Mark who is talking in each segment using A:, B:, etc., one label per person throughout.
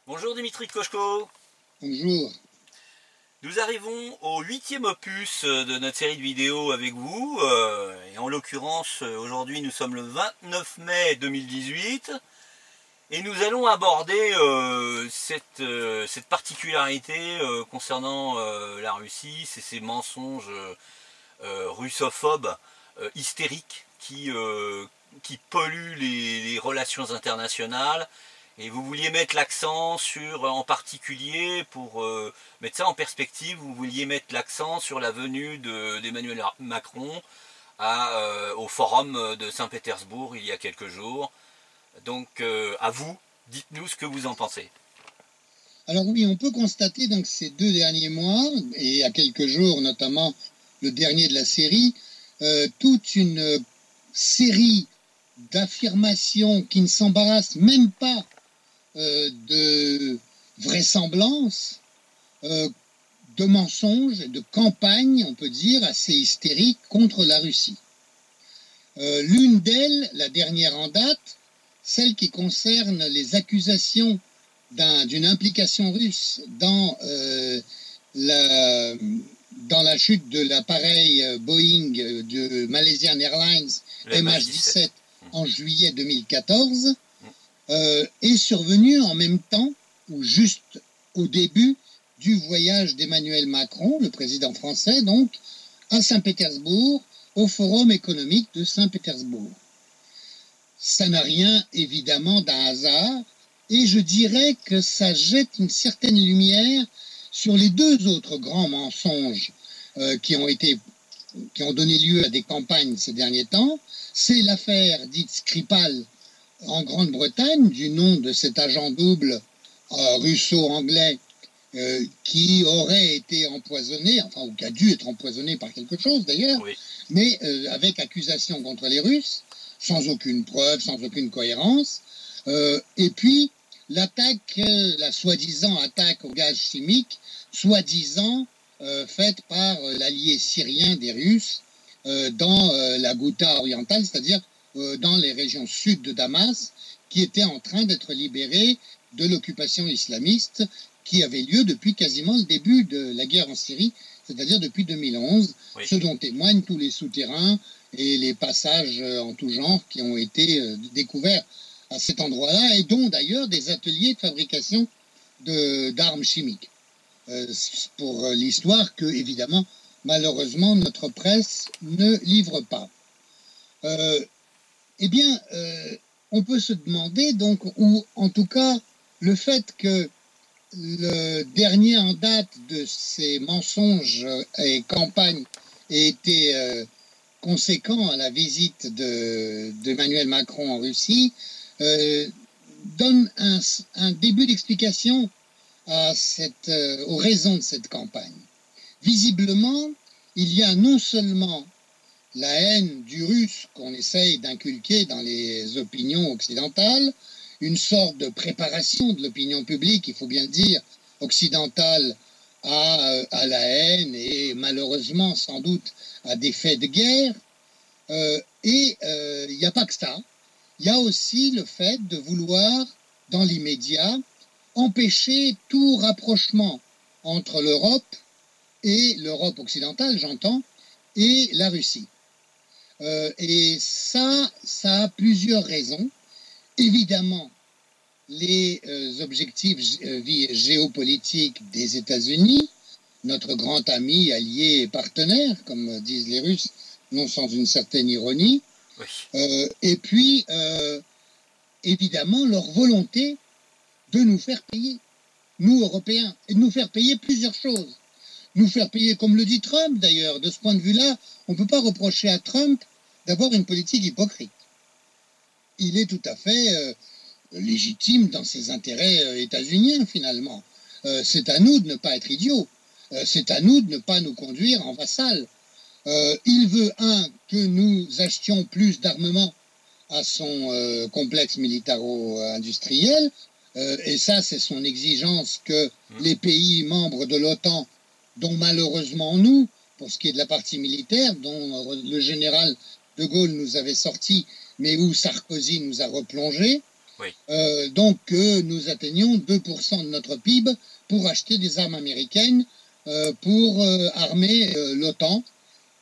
A: Bonjour Dimitri Kochko.
B: Bonjour.
A: Nous arrivons au 8e opus de notre série de vidéos avec vous. Et en l'occurrence, aujourd'hui nous sommes le 29 mai 2018. Et nous allons aborder cette particularité concernant la Russie, c'est ces mensonges russophobes, hystériques, qui polluent les relations internationales. Et vous vouliez mettre l'accent sur, en particulier, pour mettre ça en perspective, vous vouliez mettre l'accent sur la venue d'Emmanuel Macron au forum de Saint-Pétersbourg il y a quelques jours. Donc à vous, dites-nous ce que vous en pensez.
B: Alors oui, on peut constater donc ces 2 derniers mois, et à quelques jours, notamment le dernier de la série, toute une série d'affirmations qui ne s'embarrassent même pas de vraisemblance, de mensonges, de campagnes, on peut dire, assez hystériques contre la Russie. L'une d'elles, la dernière en date, celle qui concerne les accusations d'une implication russe dans la chute de l'appareil Boeing de Malaysian Airlines MH17 en juillet 2014, est survenue en même temps, ou juste au début, du voyage d'Emmanuel Macron, le président français, donc, à Saint-Pétersbourg, au Forum économique de Saint-Pétersbourg. Ça n'a rien, évidemment, d'un hasard, et je dirais que ça jette une certaine lumière sur les 2 autres grands mensonges qui ont donné lieu à des campagnes ces derniers temps. C'est l'affaire dite Skripal en Grande-Bretagne, du nom de cet agent double russo-anglais qui aurait été empoisonné, enfin, ou qui a dû être empoisonné par quelque chose d'ailleurs, oui. Mais avec accusation contre les Russes, sans aucune preuve, sans aucune cohérence. Et puis, l'attaque, la soi-disant attaque au gaz chimique, soi-disant faite par l'allié syrien des Russes dans la Ghouta orientale, c'est-à-dire dans les régions sud de Damas, qui étaient en train d'être libérées de l'occupation islamiste qui avait lieu depuis quasiment le début de la guerre en Syrie, c'est-à-dire depuis 2011, oui. Ce dont témoignent tous les souterrains et les passages en tout genre qui ont été découverts à cet endroit-là, et dont d'ailleurs des ateliers de fabrication d'armes chimiques. Pour l'histoire que, évidemment, malheureusement, notre presse ne livre pas. Eh bien, on peut se demander, donc, ou en tout cas, le fait que le dernier en date de ces mensonges et campagnes ait été conséquent à la visite d'Emmanuel Macron en Russie, donne un début d'explication aux raisons de cette campagne. Visiblement, il y a non seulement la haine du russe qu'on essaye d'inculquer dans les opinions occidentales, une sorte de préparation de l'opinion publique, il faut bien dire, occidentale à la haine et malheureusement sans doute à des faits de guerre. Et il n'y a pas que ça. Il y a aussi le fait de vouloir, dans l'immédiat, empêcher tout rapprochement entre l'Europe et l'Europe occidentale, j'entends, et la Russie. Et ça a plusieurs raisons. Évidemment, les objectifs géopolitiques des États-Unis, notre grand ami, allié et partenaire, comme disent les Russes, non sans une certaine ironie, oui. Et puis, évidemment, leur volonté de nous faire payer, nous, Européens, et de nous faire payer plusieurs choses. Nous faire payer, comme le dit Trump d'ailleurs, de ce point de vue-là, on ne peut pas reprocher à Trump d'avoir une politique hypocrite. Il est tout à fait légitime dans ses intérêts états-uniens, finalement. C'est à nous de ne pas être idiots. C'est à nous de ne pas nous conduire en vassal. Il veut, que nous achetions plus d'armement à son complexe militaro-industriel, et ça, c'est son exigence que les pays membres de l'OTAN, dont malheureusement nous, pour ce qui est de la partie militaire, dont le général de Gaulle nous avait sorti, mais où Sarkozy nous a replongé,
A: Oui.
B: Donc que nous atteignions 2% de notre PIB pour acheter des armes américaines pour armer l'OTAN,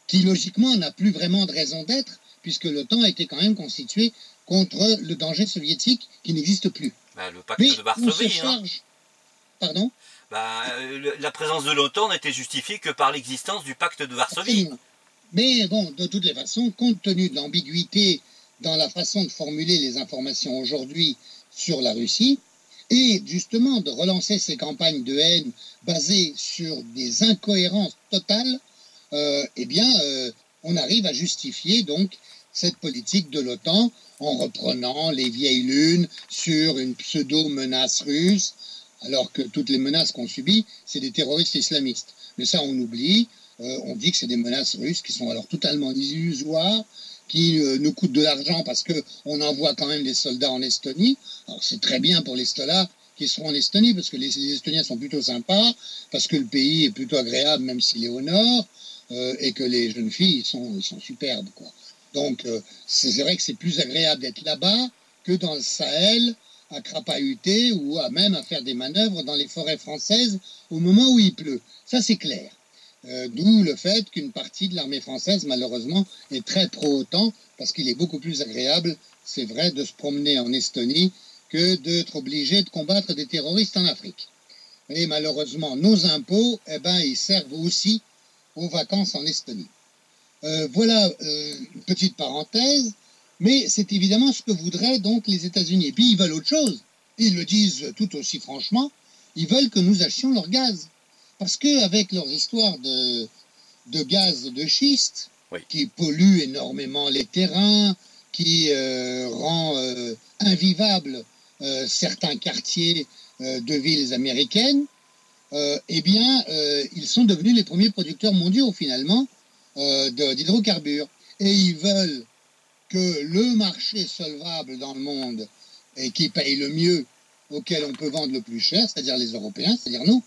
B: qui logiquement n'a plus vraiment de raison d'être, puisque l'OTAN a été quand même constituée contre le danger soviétique qui n'existe plus.
A: Bah, le pacte
B: Mais
A: de Varsovie,
B: on se charge... Pardon?
A: Bah, la présence de l'OTAN n'était justifiée que par l'existence du pacte de Varsovie.
B: Absolument. Mais bon, de toutes les façons, compte tenu de l'ambiguïté dans la façon de formuler les informations aujourd'hui sur la Russie, et justement de relancer ces campagnes de haine basées sur des incohérences totales, on arrive à justifier donc cette politique de l'OTAN en reprenant les vieilles lunes sur une pseudo-menace russe, alors que toutes les menaces qu'on subit, c'est des terroristes islamistes. Mais ça, on oublie. On dit que c'est des menaces russes qui sont alors totalement illusoires, qui nous coûtent de l'argent parce qu'on envoie quand même des soldats en Estonie. Alors c'est très bien pour les soldats qui seront en Estonie, parce que les Estoniens sont plutôt sympas, parce que le pays est plutôt agréable, même s'il est au nord, et que les jeunes filles sont superbes, quoi. Donc c'est vrai que c'est plus agréable d'être là-bas que dans le Sahel, à crapahuter ou même à faire des manœuvres dans les forêts françaises au moment où il pleut. Ça, c'est clair. D'où le fait qu'une partie de l'armée française, malheureusement, est très pro-OTAN, parce qu'il est beaucoup plus agréable, c'est vrai, de se promener en Estonie que d'être obligé de combattre des terroristes en Afrique. Et malheureusement, nos impôts, ils servent aussi aux vacances en Estonie. Voilà une petite parenthèse, mais c'est évidemment ce que voudraient donc les États-Unis. Et puis ils veulent autre chose. Ils le disent tout aussi franchement, ils veulent que nous achetions leur gaz. Parce qu'avec leurs histoires de gaz de schiste, oui, qui pollue énormément les terrains, qui rend invivables certains quartiers de villes américaines, ils sont devenus les premiers producteurs mondiaux finalement d'hydrocarbures. Et ils veulent que le marché solvable dans le monde et qui paye le mieux, auquel on peut vendre le plus cher, c'est-à-dire les Européens, c'est-à-dire nous,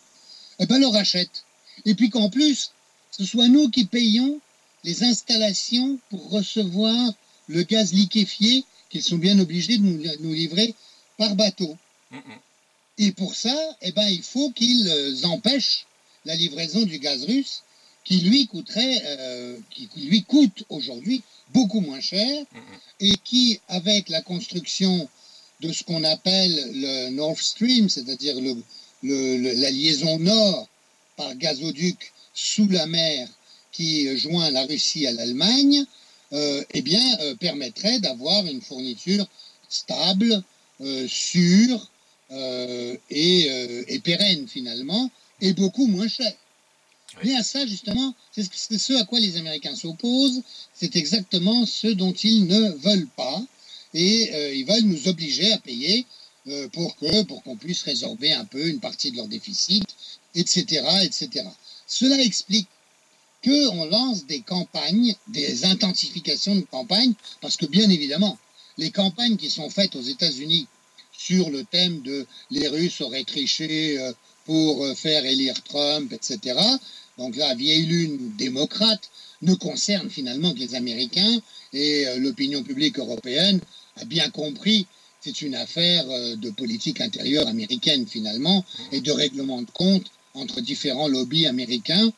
B: le rachète. Et puis qu'en plus, ce soit nous qui payons les installations pour recevoir le gaz liquéfié qu'ils sont bien obligés de nous livrer par bateau. Et pour ça, il faut qu'ils empêchent la livraison du gaz russe qui lui coûte aujourd'hui beaucoup moins cher et qui, avec la construction de ce qu'on appelle le Nord Stream, c'est-à-dire la liaison nord par gazoduc sous la mer qui joint la Russie à l'Allemagne, permettrait d'avoir une fourniture stable, sûre et pérenne finalement, et beaucoup moins chère. Oui. Mais à ça, justement, c'est ce à quoi les Américains s'opposent, c'est exactement ce dont ils ne veulent pas, et ils veulent nous obliger à payer pour qu'on puisse résorber un peu une partie de leur déficit, etc., etc. Cela explique qu'on lance des campagnes, des intensifications de campagnes, parce que bien évidemment, les campagnes qui sont faites aux États-Unis sur le thème de les Russes auraient triché pour faire élire Trump, etc., donc la vieille lune démocrate, ne concerne finalement que les Américains, et l'opinion publique européenne a bien compris que c'est une affaire de politique intérieure américaine finalement, et de règlement de compte entre différents lobbies américains.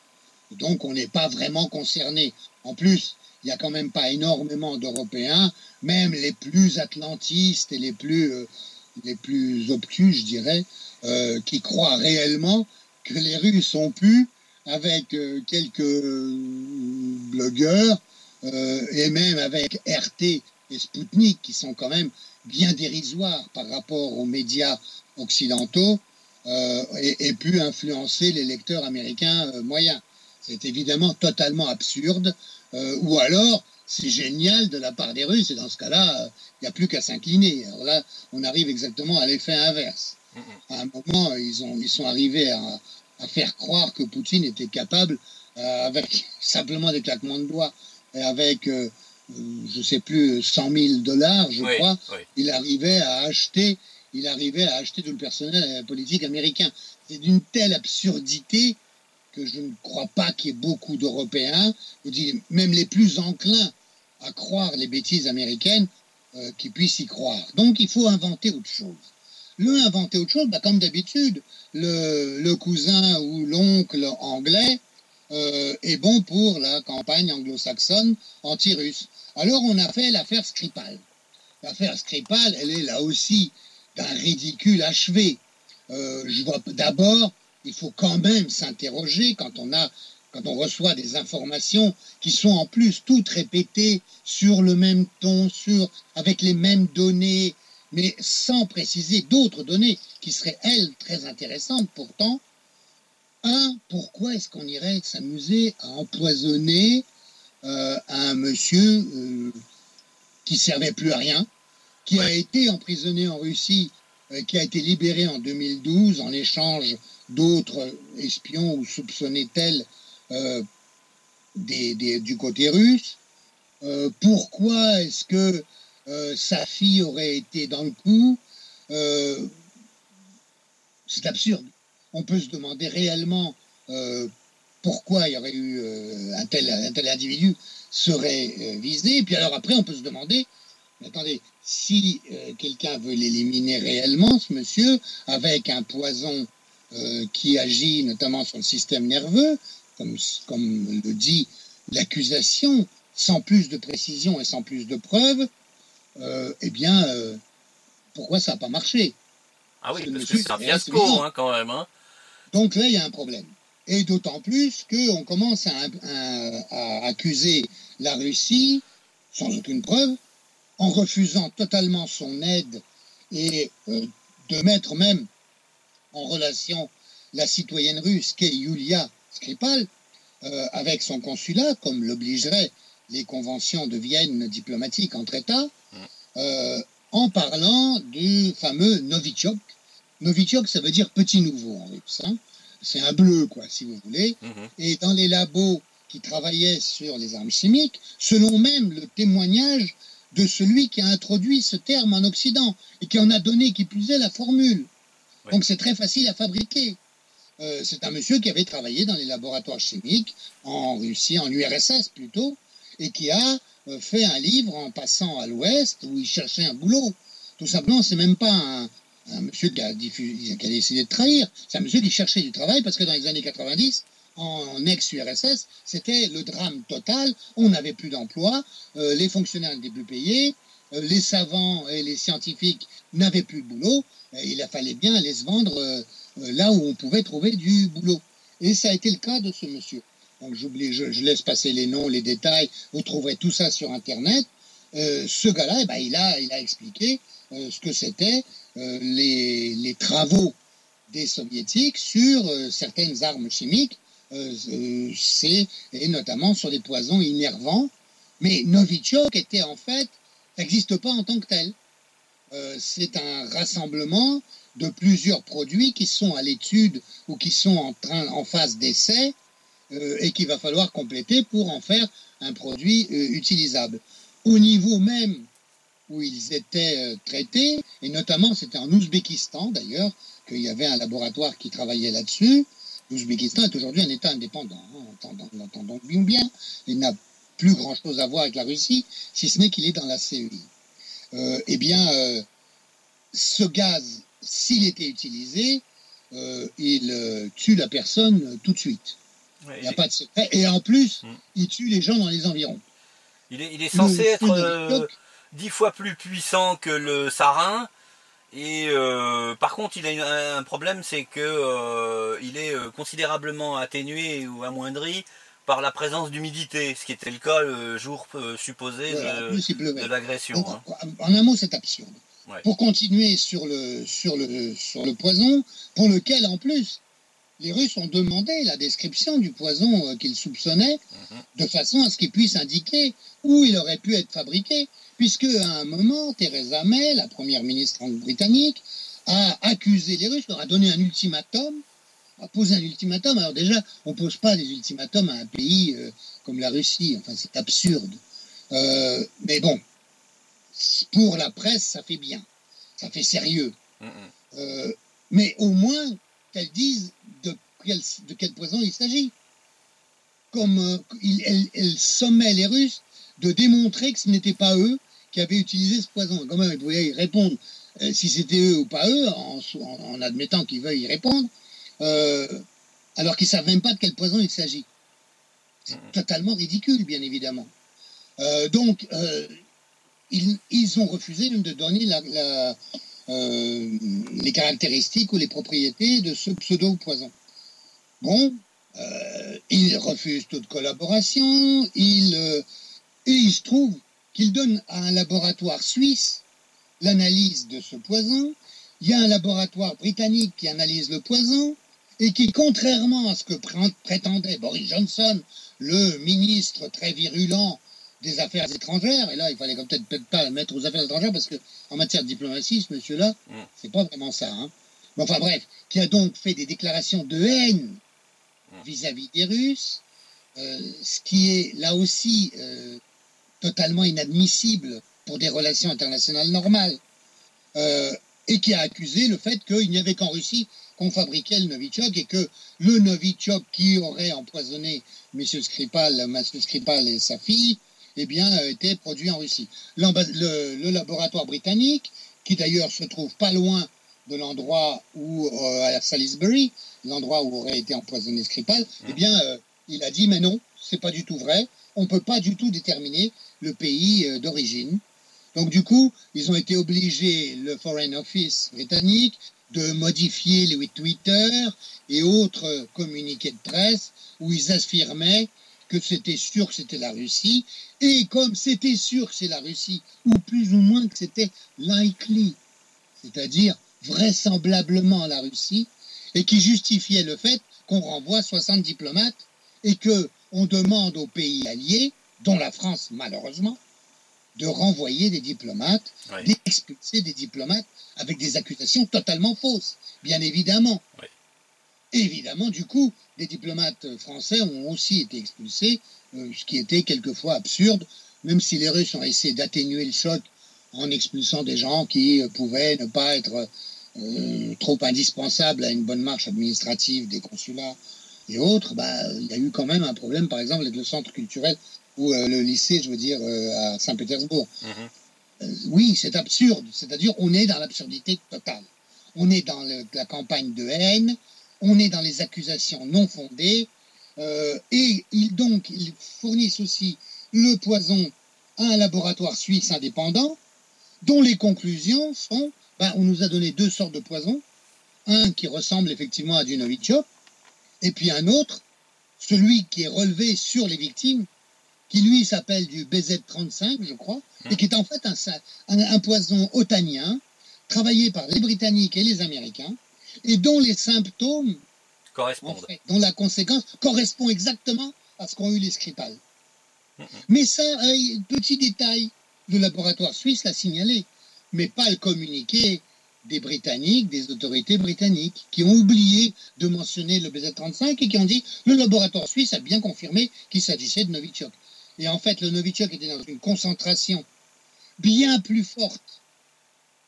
B: Donc on n'est pas vraiment concerné. En plus, il n'y a quand même pas énormément d'Européens, même les plus atlantistes et les plus obtus, je dirais, qui croient réellement que les Russes ont pu, avec quelques blogueurs, et même avec RT et Sputnik, qui sont quand même bien dérisoires par rapport aux médias occidentaux, et pu influencer les lecteurs américains moyens. C'est évidemment totalement absurde, ou alors c'est génial de la part des Russes, et dans ce cas-là, il n'y a plus qu'à s'incliner. Alors là, on arrive exactement à l'effet inverse. À un moment, ils sont arrivés à faire croire que Poutine était capable, avec simplement des claquements de doigts, et avec, je ne sais plus, 100 000 $, je crois, oui. Il arrivait à acheter tout le personnel politique américain. C'est d'une telle absurdité que je ne crois pas qu'il y ait beaucoup d'Européens, même les plus enclins à croire les bêtises américaines, qui puisse y croire. Donc il faut inventer autre chose. Inventer autre chose, comme d'habitude, le cousin ou l'oncle anglais est bon pour la campagne anglo-saxonne anti-russe. Alors on a fait l'affaire Skripal. L'affaire Skripal, elle est là aussi d'un ridicule achevé. Je vois d'abord, il faut quand même s'interroger quand on reçoit des informations qui sont en plus toutes répétées sur le même ton, avec les mêmes données, mais sans préciser d'autres données qui seraient, elles, très intéressantes pourtant. Pourquoi est-ce qu'on irait s'amuser à empoisonner un monsieur qui servait plus à rien, qui a été emprisonné en Russie, qui a été libéré en 2012 en échange d'autres espions ou soupçonnés tels du côté russe. Pourquoi est-ce que sa fille aurait été dans le coup? C'est absurde. On peut se demander réellement pourquoi il y aurait eu un tel individu serait visé. Et puis alors après, on peut se demander, attendez, si quelqu'un veut l'éliminer réellement, ce monsieur, avec un poison qui agit notamment sur le système nerveux, comme le dit l'accusation, sans plus de précision et sans plus de preuves, pourquoi ça n'a pas marché?
A: Ah oui, parce que c'est un fiasco quand même. Hein.
B: Donc là, il y a un problème. Et d'autant plus qu'on commence à accuser la Russie, sans aucune preuve, en refusant totalement son aide et de mettre même en relation la citoyenne russe qu'est Yulia Skripal avec son consulat, comme l'obligeraient les conventions de Vienne diplomatiques entre États, en parlant du fameux Novichok. Novichok, ça veut dire petit nouveau en russe. Hein. C'est un bleu, quoi, si vous voulez. Et dans les labos qui travaillaient sur les armes chimiques, selon même le témoignage de celui qui a introduit ce terme en Occident et qui en a donné, qui plus est, la formule. Oui. Donc c'est très facile à fabriquer. C'est un monsieur qui avait travaillé dans les laboratoires chimiques en Russie, en URSS plutôt, et qui a fait un livre en passant à l'Ouest où il cherchait un boulot. Tout simplement, c'est même pas un monsieur qui a décidé de trahir, c'est un monsieur qui cherchait du travail parce que dans les années 90, en ex-URSS, c'était le drame total, on n'avait plus d'emploi, les fonctionnaires n'étaient plus payés, les savants et les scientifiques n'avaient plus de boulot, il fallait bien aller se vendre là où on pouvait trouver du boulot. Et ça a été le cas de ce monsieur. Donc je laisse passer les noms, les détails, vous trouverez tout ça sur Internet. Ce gars-là, il a expliqué ce que c'était les travaux des soviétiques sur certaines armes chimiques, et notamment sur des poisons innervants. Mais Novichok était en fait, n'existe pas en tant que tel. C'est un rassemblement de plusieurs produits qui sont à l'étude ou qui sont en phase d'essai et qu'il va falloir compléter pour en faire un produit utilisable. Au niveau même où ils étaient traités, et notamment c'était en Ouzbékistan d'ailleurs, qu'il y avait un laboratoire qui travaillait là-dessus. L'Ouzbékistan est aujourd'hui un État indépendant, entendons bien, il n'a plus grand-chose à voir avec la Russie, si ce n'est qu'il est dans la CEI. Ce gaz, s'il était utilisé, il tue la personne tout de suite. Ouais, il n'y a pas de secret. Et en plus, il tue les gens dans les environs.
A: Il est censé être 10 fois plus puissant que le sarin. Et par contre, il a un problème, c'est que il est considérablement atténué ou amoindri par la présence d'humidité, ce qui était le cas le jour supposé de l'agression.
B: En un mot, c'est absurde. Ouais. Pour continuer sur le poison, pour lequel en plus les Russes ont demandé la description du poison qu'ils soupçonnaient, de façon à ce qu'ils puissent indiquer où il aurait pu être fabriqué, puisque à un moment, Theresa May, la première ministre britannique, a accusé les Russes, leur a donné un ultimatum, a posé un ultimatum. Alors déjà, on ne pose pas des ultimatums à un pays comme la Russie, enfin c'est absurde. Mais bon, pour la presse, ça fait bien, ça fait sérieux. Mais au moins, qu'elles disent de quel poison il s'agit. Comme elle sommait les Russes de démontrer que ce n'était pas eux qui avaient utilisé ce poison. Quand même, ils pouvaient y répondre, si c'était eux ou pas eux, en admettant qu'ils veuillent y répondre, alors qu'ils ne savent même pas de quel poison il s'agit. C'est totalement ridicule, bien évidemment. Donc, ils ont refusé de donner les caractéristiques ou les propriétés de ce pseudo-poison. Bon, ils refusent toute collaboration, et il se trouve qu'ils donnent à un laboratoire suisse l'analyse de ce poison. Il y a un laboratoire britannique qui analyse le poison, et qui, contrairement à ce que prétendait Boris Johnson, le ministre très virulent des Affaires étrangères, et là, il fallait peut-être pas le mettre aux Affaires étrangères, parce qu'en matière de diplomatie, ce monsieur-là, c'est pas vraiment ça. Hein. Mais enfin bref, qui a donc fait des déclarations de haine vis-à-vis des Russes, ce qui est là aussi totalement inadmissible pour des relations internationales normales, et qui a accusé le fait qu'il n'y avait qu'en Russie qu'on fabriquait le Novichok, et que le Novichok qui aurait empoisonné M. Skripal et sa fille, eh bien, était produit en Russie. Le laboratoire britannique, qui d'ailleurs se trouve pas loin de l'endroit où, à Salisbury, l'endroit où aurait été empoisonné Skripal, eh bien, il a dit, mais non, c'est pas du tout vrai, on peut pas du tout déterminer le pays d'origine. Donc du coup, ils ont été obligés, le Foreign Office britannique, de modifier les Twitter et autres communiqués de presse où ils affirmaient que c'était sûr que c'était la Russie, et comme c'était sûr que c'est la Russie, ou plus ou moins que c'était likely, c'est-à-dire vraisemblablement la Russie, et qui justifiait le fait qu'on renvoie 60 diplomates et qu'on demande aux pays alliés, dont la France malheureusement, de renvoyer des diplomates, d'expulser des diplomates avec des accusations totalement fausses, bien évidemment. Oui. Évidemment, du coup, des diplomates français ont aussi été expulsés, ce qui était quelquefois absurde, même si les Russes ont essayé d'atténuer le choc en expulsant des gens qui pouvaient ne pas être trop indispensables à une bonne marche administrative des consulats et autres. Il y a eu quand même un problème, par exemple, avec le centre culturel ou le lycée, je veux dire, à Saint-Pétersbourg. Oui, c'est absurde, c'est-à-dire on est dans l'absurdité totale. On est dans la campagne de haine, on est dans les accusations non fondées, et ils fournissent aussi le poison à un laboratoire suisse indépendant, dont les conclusions sont, on nous a donné deux sortes de poisons, un qui ressemble effectivement à du Novichok, et puis un autre, celui qui est relevé sur les victimes, qui lui s'appelle du BZ35, je crois, et qui est en fait un poison otanien, travaillé par les Britanniques et les Américains, et dont les symptômes
A: correspondent,
B: en fait, dont la conséquence correspond exactement à ce qu'ont eu les Skripal. Mais ça, petit détail, le laboratoire suisse l'a signalé, mais pas le communiqué des Britanniques, des autorités britanniques, qui ont oublié de mentionner le BZ35 et qui ont dit le laboratoire suisse a bien confirmé qu'il s'agissait de Novichok. Et en fait, le Novichok était dans une concentration bien plus forte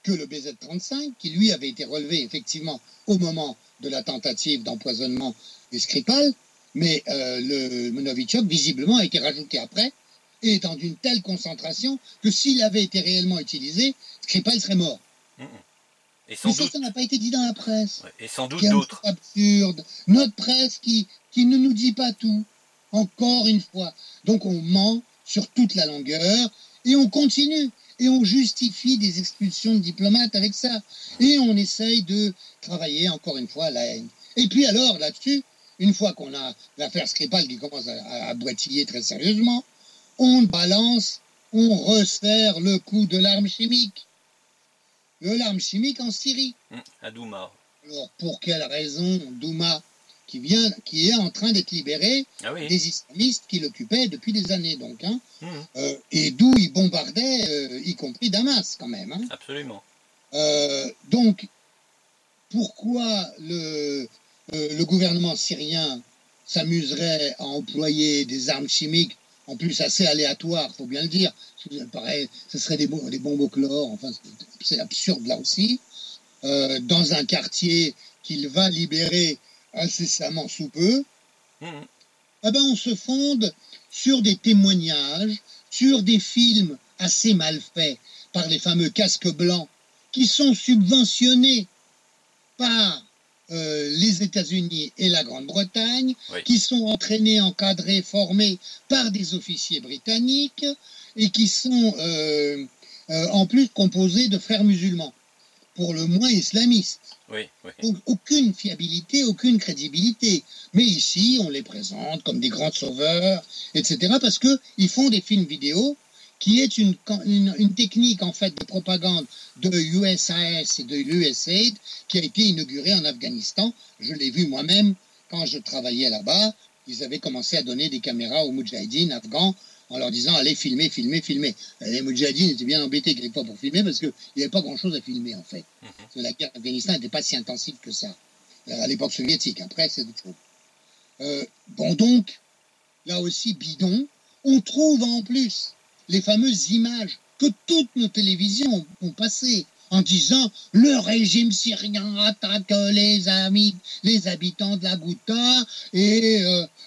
B: que le BZ35, qui lui avait été relevé effectivement au moment de la tentative d'empoisonnement du Skripal, mais le Novichok, visiblement, a été rajouté après, et est dans une telle concentration que s'il avait été réellement utilisé, Skripal serait mort.
A: Et
B: mais ça n'a pas été dit dans la presse.
A: Et sans doute d'autres.
B: C'est absurde. Notre presse qui ne nous dit pas tout. Encore une fois. Donc on ment sur toute la longueur et on continue. Et on justifie des expulsions de diplomates avec ça. Et on essaye de travailler, encore une fois, la haine. Et puis alors, là-dessus, une fois qu'on a l'affaire Skripal qui commence à boitiller très sérieusement, on balance, on resserre le coup de l'arme chimique. L'arme chimique en Syrie.
A: À Douma.
B: Alors, pour quelle raison Douma, qui est en train d'être libéré des islamistes qui l'occupaient depuis des années, donc, et d'où ils bombardaient, y compris Damas, quand même.
A: Absolument.
B: Donc, pourquoi le gouvernement syrien s'amuserait à employer des armes chimiques, en plus assez aléatoires, il faut bien le dire, ce serait des bombes au chlore, enfin, c'est absurde là aussi, dans un quartier qu'il va libérer incessamment sous peu, on se fonde sur des témoignages, sur des films assez mal fait par les fameux casques blancs qui sont subventionnés par les États-Unis et la Grande-Bretagne,
A: Oui.
B: qui sont entraînés, encadrés, formés par des officiers britanniques et qui sont en plus composés de frères musulmans, pour le moins islamistes.
A: Oui, oui.
B: Donc aucune fiabilité, aucune crédibilité. Mais ici, on les présente comme des grands sauveurs, etc. parce qu'ils font des films vidéo qui est une technique en fait de propagande de USAS et de l'USAID qui a été inaugurée en Afghanistan. Je l'ai vu moi-même quand je travaillais là-bas. Ils avaient commencé à donner des caméras aux moudjahidines afghans en leur disant allez filmer, filmer, filmer. Les moudjahidines étaient bien embêtés quelquefois pour filmer parce qu'il n'y avait pas grand-chose à filmer en fait. Parce que la guerre d'Afghanistan n'était pas si intensive que ça. À l'époque soviétique, après c'est autre chose. Bon donc, là aussi bidon, on trouve en plus les fameuses images que toutes nos télévisions ont passées en disant le régime syrien attaque les habitants de la Ghouta et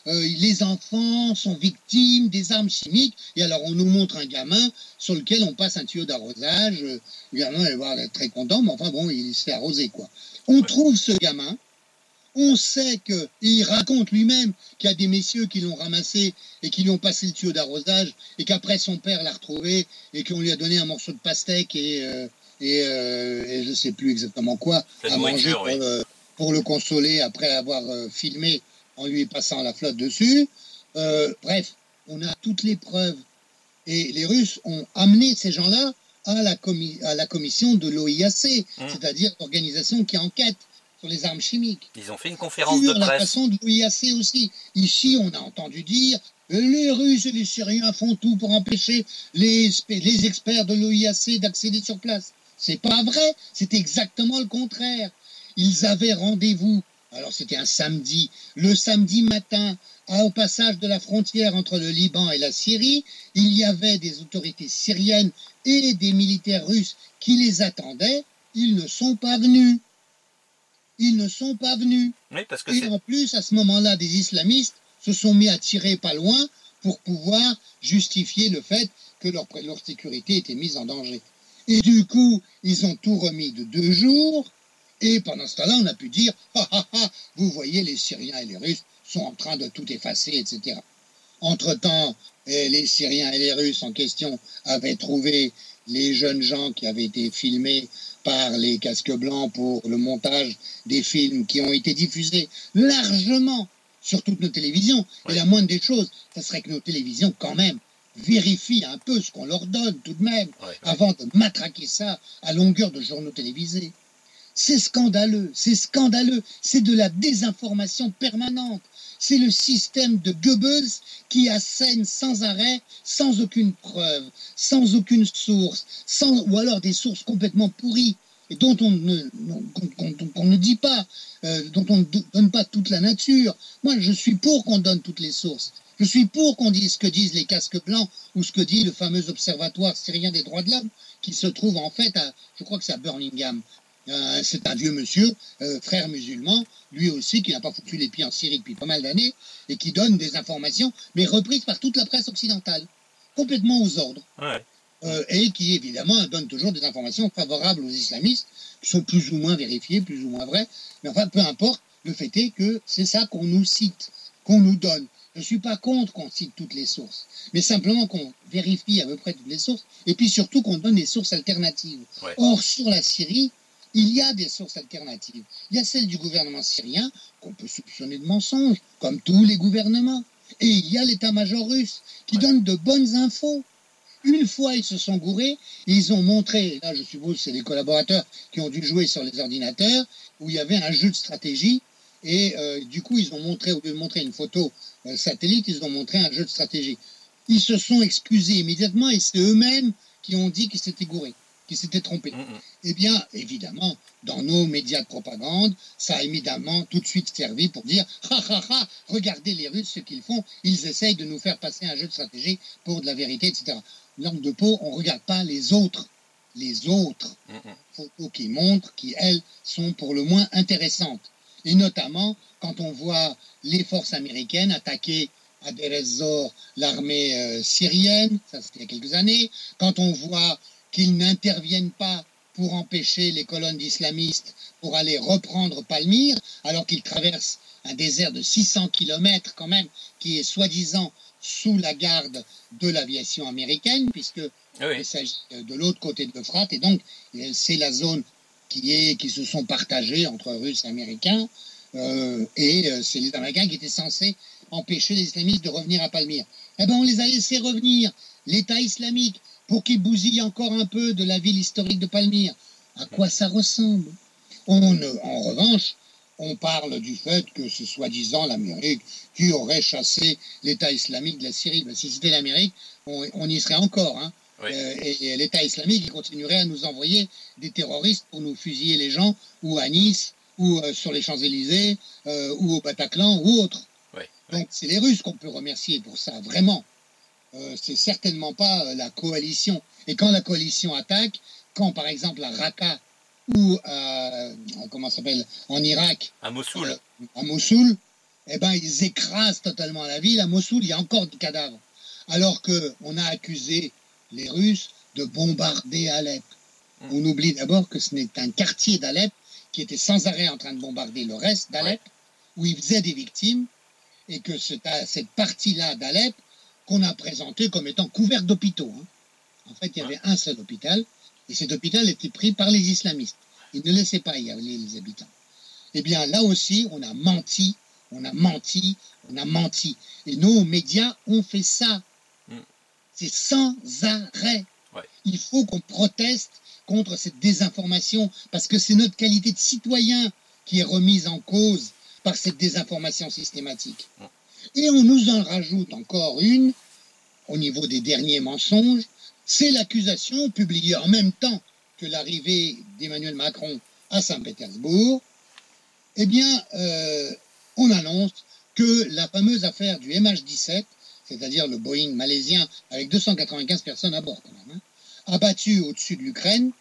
B: les enfants sont victimes des armes chimiques. Et alors on nous montre un gamin sur lequel on passe un tuyau d'arrosage. Le gamin va être très content, mais enfin bon, il se fait arroser quoi. On trouve ce gamin. On sait qu'il raconte lui-même qu'il y a des messieurs qui l'ont ramassé et qui lui ont passé le tuyau d'arrosage et qu'après son père l'a retrouvé et qu'on lui a donné un morceau de pastèque et je ne sais plus exactement quoi à manger pour le consoler après avoir filmé en lui passant la flotte dessus. Bref, on a toutes les preuves. Et les Russes ont amené ces gens-là à la commission de l'OIAC, c'est-à-dire l'organisation qui enquête sur les armes chimiques.
A: Ils ont fait une conférence de presse.
B: La façon de l'OIAC aussi. Ici, on a entendu dire les Russes et les Syriens font tout pour empêcher les experts de l'OIAC d'accéder sur place. C'est pas vrai, c'est exactement le contraire. Ils avaient rendez-vous, alors c'était un samedi, le samedi matin, au passage de la frontière entre le Liban et la Syrie, il y avait des autorités syriennes et des militaires russes qui les attendaient. Ils ne sont pas venus. Ils ne sont pas venus.
A: Oui, parce que
B: et en plus, à ce moment-là, des islamistes se sont mis à tirer pas loin pour pouvoir justifier le fait que leur sécurité était mise en danger. Et du coup, ils ont tout remis de 2 jours. Et pendant ce temps-là, on a pu dire vous voyez, les Syriens et les Russes sont en train de tout effacer, etc. Entre-temps, les Syriens et les Russes en question avaient trouvé les jeunes gens qui avaient été filmés par les casques blancs pour le montage des films qui ont été diffusés largement sur toutes nos télévisions. Oui. Et la moindre des choses, ça serait que nos télévisions, quand même, vérifient un peu ce qu'on leur donne tout de même, avant de matraquer ça à longueur de journaux télévisés. C'est scandaleux, c'est de la désinformation permanente. C'est le système de Goebbels qui assène sans arrêt, sans aucune preuve, sans aucune source, ou alors des sources complètement pourries, et dont on ne dit pas, dont on ne donne pas toute la nature. Moi, je suis pour qu'on donne toutes les sources. Je suis pour qu'on dise ce que disent les casques blancs ou ce que dit le fameux observatoire syrien des droits de l'homme, qui se trouve en fait je crois que c'est à Birmingham. C'est un vieux monsieur, frère musulman, lui aussi, qui n'a pas foutu les pieds en Syrie depuis pas mal d'années, et qui donne des informations, mais reprises par toute la presse occidentale, complètement aux ordres.
A: Ouais.
B: Et qui, évidemment, donne toujours des informations favorables aux islamistes, qui sont plus ou moins vérifiées, plus ou moins vraies, mais enfin, peu importe, le fait est que c'est ça qu'on nous cite, qu'on nous donne. Je ne suis pas contre qu'on cite toutes les sources, mais simplement qu'on vérifie à peu près toutes les sources, et puis surtout qu'on donne des sources alternatives. Ouais. Or, sur la Syrie, il y a des sources alternatives. Il y a celle du gouvernement syrien, qu'on peut soupçonner de mensonge, comme tous les gouvernements. Et il y a l'état-major russe, qui donne de bonnes infos. Une fois, ils se sont gourés, ils ont montré, là je suppose c'est les collaborateurs qui ont dû jouer sur les ordinateurs, où il y avait un jeu de stratégie, et du coup ils ont montré, au lieu de montrer une photo satellite, ils ont montré un jeu de stratégie. Ils se sont excusés immédiatement, et c'est eux-mêmes qui ont dit qu'ils s'étaient gourés, qui s'étaient trompés. Eh bien, évidemment, dans nos médias de propagande, ça a évidemment tout de suite servi pour dire « regardez les Russes, ce qu'ils font, ils essayent de nous faire passer un jeu de stratégie pour de la vérité, etc. » Langue de peau, on ne regarde pas les autres photos qui montrent, qui, elles, sont pour le moins intéressantes. Et notamment, quand on voit les forces américaines attaquer à Deir ez-Zor l'armée syrienne, ça c'était il y a quelques années, quand on voit qu'ils n'interviennent pas pour empêcher les colonnes d'islamistes pour aller reprendre Palmyre, alors qu'ils traversent un désert de 600 km quand même, qui est soi-disant sous la garde de l'aviation américaine, puisque il s'agit de l'autre côté de l'Euphrate, et donc c'est la zone qui se sont partagées entre Russes et Américains, et c'est les Américains qui étaient censés empêcher les islamistes de revenir à Palmyre. Eh bien, on les a laissés revenir, l'État islamique, pour qu'ils bousillent encore un peu de la ville historique de Palmyre. À quoi ça ressemble? En revanche, on parle du fait que c'est soi-disant l'Amérique qui aurait chassé l'État islamique de la Syrie. Ben, si c'était l'Amérique, on y serait encore. Hein. Oui. Et l'État islamique il continuerait à nous envoyer des terroristes pour nous fusiller les gens, ou à Nice, ou sur les Champs-Élysées, ou au Bataclan, ou autre. Oui. Donc c'est les Russes qu'on peut remercier pour ça, vraiment. C'est certainement pas la coalition. Et quand la coalition attaque, quand par exemple à Raqqa ou comment ça s'appelle en Irak,
A: à Mossoul,
B: eh ben ils écrasent totalement la ville. À Mossoul, il y a encore des cadavres. Alors que on a accusé les Russes de bombarder Alep. On oublie d'abord que ce n'est qu'un quartier d'Alep qui était sans arrêt en train de bombarder le reste d'Alep, où il faisait des victimes, et que c'est à cette partie-là d'Alep qu'on a présenté comme étant couvert d'hôpitaux. Hein. En fait, il y avait un seul hôpital, et cet hôpital était pris par les islamistes. Ils ne laissaient pas y aller les habitants. Eh bien, là aussi, on a menti, on a menti, on a menti. Et nos médias ont fait ça. C'est sans arrêt. Ouais. Il faut qu'on proteste contre cette désinformation, parce que c'est notre qualité de citoyen qui est remise en cause par cette désinformation systématique. Et on nous en rajoute encore une, au niveau des derniers mensonges, c'est l'accusation publiée en même temps que l'arrivée d'Emmanuel Macron à Saint-Pétersbourg. Eh bien, on annonce que la fameuse affaire du MH17, c'est-à-dire le Boeing malaisien avec 295 personnes à bord quand même, abattu au-dessus de l'Ukraine,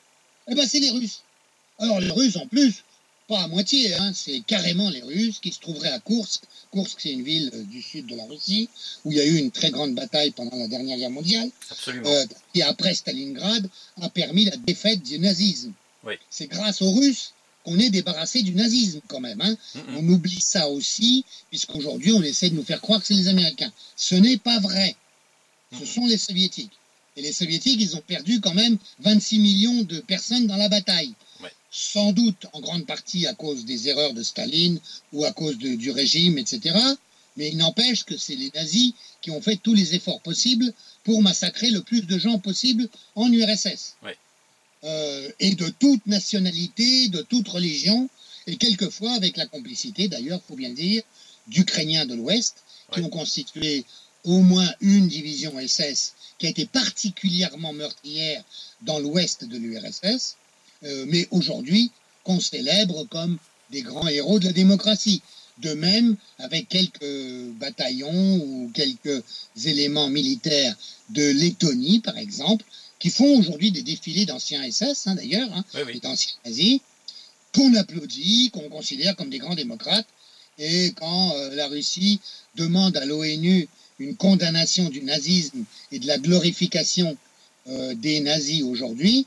B: eh ben c'est les Russes. Alors les Russes en plus, pas à moitié, hein, c'est carrément les Russes qui se trouveraient à Koursk. Koursk, c'est une ville du sud de la Russie, où il y a eu une très grande bataille pendant la dernière guerre mondiale, qui après Stalingrad a permis la défaite du nazisme. Oui. C'est grâce aux Russes qu'on est débarrassé du nazisme quand même. Hein. On oublie ça aussi, puisqu'aujourd'hui on essaie de nous faire croire que c'est les Américains. Ce n'est pas vrai. Ce sont les Soviétiques. Et les Soviétiques, ils ont perdu quand même 26 millions de personnes dans la bataille. Ouais. Sans doute en grande partie à cause des erreurs de Staline ou à cause du régime, etc. Mais il n'empêche que c'est les nazis qui ont fait tous les efforts possibles pour massacrer le plus de gens possible en URSS. Ouais. Et de toute nationalité, de toute religion, et quelquefois avec la complicité, d'ailleurs, il faut bien le dire, d'Ukrainiens de l'Ouest, qui ont constitué au moins une division SS qui a été particulièrement meurtrière dans l'ouest de l'URSS, mais aujourd'hui qu'on célèbre comme des grands héros de la démocratie. De même, avec quelques bataillons ou quelques éléments militaires de Lettonie, par exemple, qui font aujourd'hui des défilés d'anciens SS, hein, d'ailleurs, hein, d'anciens nazis, qu'on applaudit, qu'on considère comme des grands démocrates. Et quand la Russie demande à l'ONU une condamnation du nazisme et de la glorification des nazis aujourd'hui,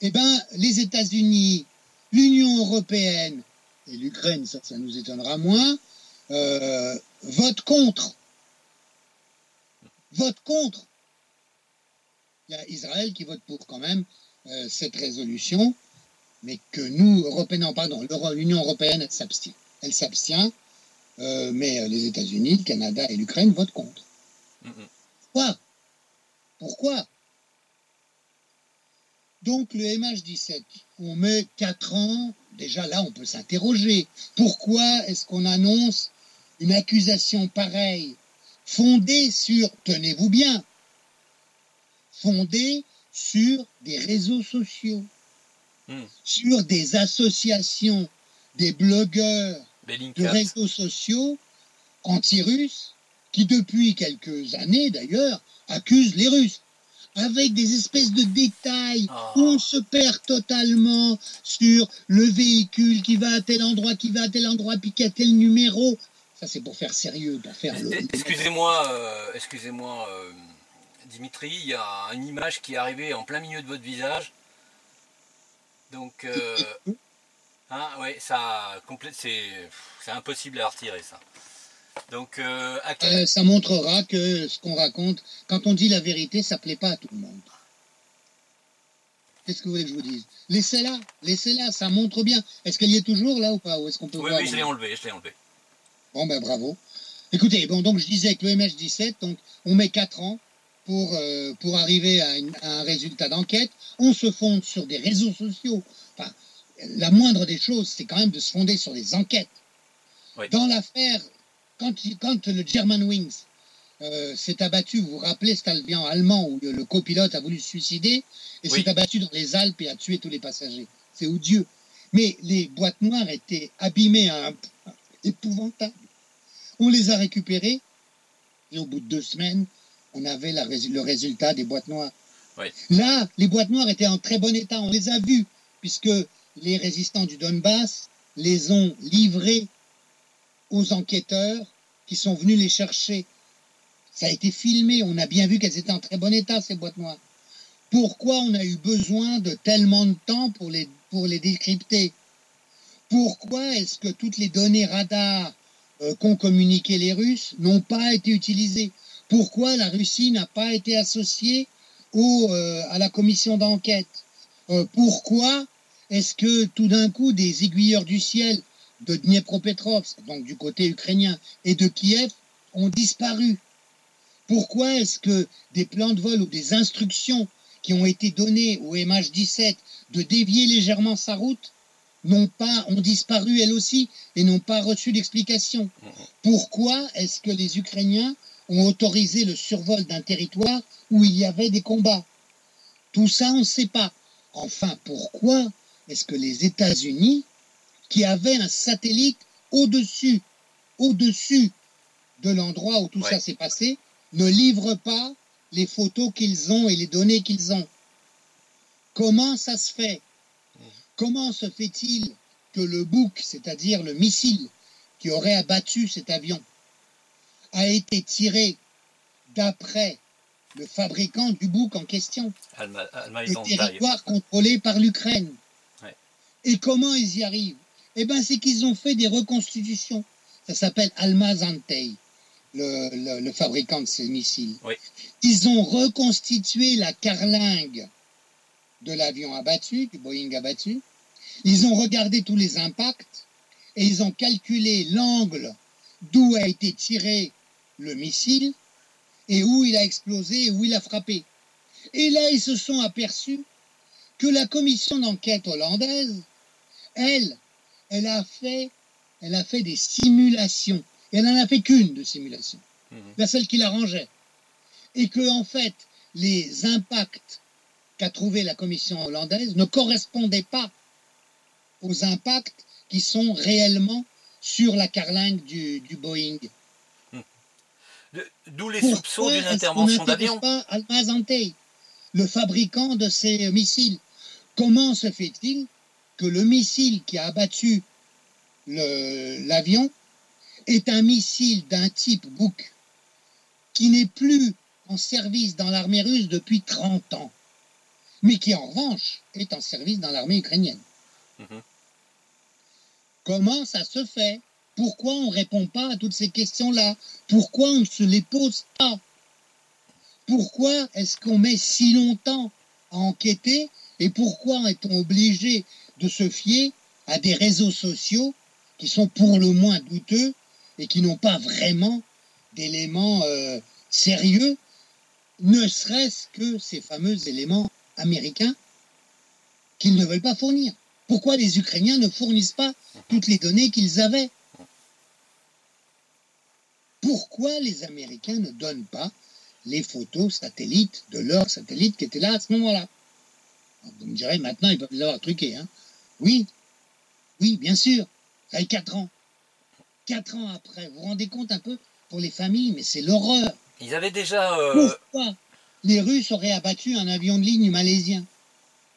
B: eh ben, les États-Unis, l'Union européenne et l'Ukraine, ça nous étonnera moins, votent contre. Votent contre. Il y a Israël qui vote pour quand même cette résolution, mais que nous, Européens, pardon, l'Union européenne, elle s'abstient. Elle s'abstient, mais les États-Unis, le Canada et l'Ukraine votent contre. Pourquoi? Pourquoi? Donc le MH17, on met 4 ans, déjà là on peut s'interroger. Pourquoi est-ce qu'on annonce une accusation pareille, fondée sur, tenez-vous bien, fondée sur des réseaux sociaux, sur des associations, des blogueurs de réseaux sociaux anti-russes, qui depuis quelques années d'ailleurs accusent les Russes, avec des espèces de détails où on se perd totalement sur le véhicule qui va à tel endroit, puis qui a tel numéro. Ça, c'est pour faire sérieux, pour faire le...
A: Excusez-moi, Dimitri, il y a une image qui est arrivée en plein milieu de votre visage. Donc, hein, ouais, c'est impossible à retirer, ça. Donc,
B: ça montrera que ce qu'on raconte, quand on dit la vérité, ça plaît pas à tout le monde. Qu'est-ce que vous voulez que je vous dise? Laissez-la, ça montre bien. Est-ce qu'elle y est toujours là ou pas? Ou est-ce qu'on peut voir?
A: Oui, je l'ai enlevé.
B: Bon, ben bravo. Écoutez, bon, donc je disais que le MH17, donc on met 4 ans pour arriver à un résultat d'enquête. On se fonde sur des réseaux sociaux. Enfin, la moindre des choses, c'est quand même de se fonder sur des enquêtes. Oui. Dans l'affaire, quand le Germanwings s'est abattu, vous vous rappelez cet avion allemand où le copilote a voulu se suicider et s'est abattu dans les Alpes et a tué tous les passagers. C'est odieux. Mais les boîtes noires étaient abîmées à un point épouvantable. On les a récupérées et au bout de 2 semaines, on avait le résultat des boîtes noires. Oui. Là, les boîtes noires étaient en très bon état. On les a vues puisque les résistants du Donbass les ont livrées aux enquêteurs qui sont venus les chercher. Ça a été filmé, on a bien vu qu'elles étaient en très bon état, ces boîtes noires. Pourquoi on a eu besoin de tellement de temps pour les décrypter? Pourquoi est-ce que toutes les données radar qu'ont communiqué les Russes n'ont pas été utilisées? Pourquoi la Russie n'a pas été associée à la commission d'enquête? Pourquoi est-ce que tout d'un coup des aiguilleurs du ciel de Dniepropetrovsk, donc du côté ukrainien, et de Kiev ont disparu? Pourquoi est-ce que des plans de vol ou des instructions qui ont été données au MH17 de dévier légèrement sa route ont disparu elles aussi et n'ont pas reçu d'explication? Pourquoi est-ce que les Ukrainiens ont autorisé le survol d'un territoire où il y avait des combats? Tout ça, on ne sait pas. Enfin, pourquoi est-ce que les États-Unis, qui avaient un satellite au-dessus de l'endroit où tout ça s'est passé, ne livrent pas les photos qu'ils ont et les données qu'ils ont? Comment ça se fait? Comment se fait-il que le Buk, c'est-à-dire le missile qui aurait abattu cet avion, a été tiré d'après le fabricant du Buk en question, le territoire contrôlé par l'Ukraine? Et comment ils y arrivent? Eh bien, c'est qu'ils ont fait des reconstitutions. Ça s'appelle Almaz Antey, le fabricant de ces missiles. Oui. Ils ont reconstitué la carlingue de l'avion abattu, du Boeing abattu. Ils ont regardé tous les impacts et ils ont calculé l'angle d'où a été tiré le missile et où il a explosé et où il a frappé. Et là, ils se sont aperçus que la commission d'enquête hollandaise, elle a fait des simulations. Et elle n'en a fait qu'une de simulation, la celle qui l'arrangeait. Et que, en fait, les impacts qu'a trouvé la commission hollandaise ne correspondaient pas aux impacts qui sont réellement sur la carlingue du Boeing.
A: D'où les soupçons d'une intervention d'avion.
B: Pas Almaz Antey, le fabricant de ces missiles. Comment se fait-il que le missile qui a abattu l'avion est un missile d'un type Buk qui n'est plus en service dans l'armée russe depuis 30 ans, mais qui en revanche est en service dans l'armée ukrainienne? Comment ça se fait? Pourquoi on ne répond pas à toutes ces questions-là? Pourquoi on ne se les pose pas? Pourquoi est-ce qu'on met si longtemps à enquêter? Et pourquoi est-on obligé de se fier à des réseaux sociaux qui sont pour le moins douteux et qui n'ont pas vraiment d'éléments sérieux, ne serait-ce que ces fameux éléments américains qu'ils ne veulent pas fournir? Pourquoi les Ukrainiens ne fournissent pas toutes les données qu'ils avaient? Pourquoi les Américains ne donnent pas les photos satellites de leurs satellites qui étaient là à ce moment-là? Vous me direz, maintenant, ils peuvent les avoir truqués. Hein? Oui, bien sûr. Ça fait 4 ans. 4 ans après. Vous vous rendez compte un peu pour les familles? Mais c'est l'horreur.
A: Ils avaient déjà...
B: Pourquoi les Russes auraient abattu un avion de ligne malaisien?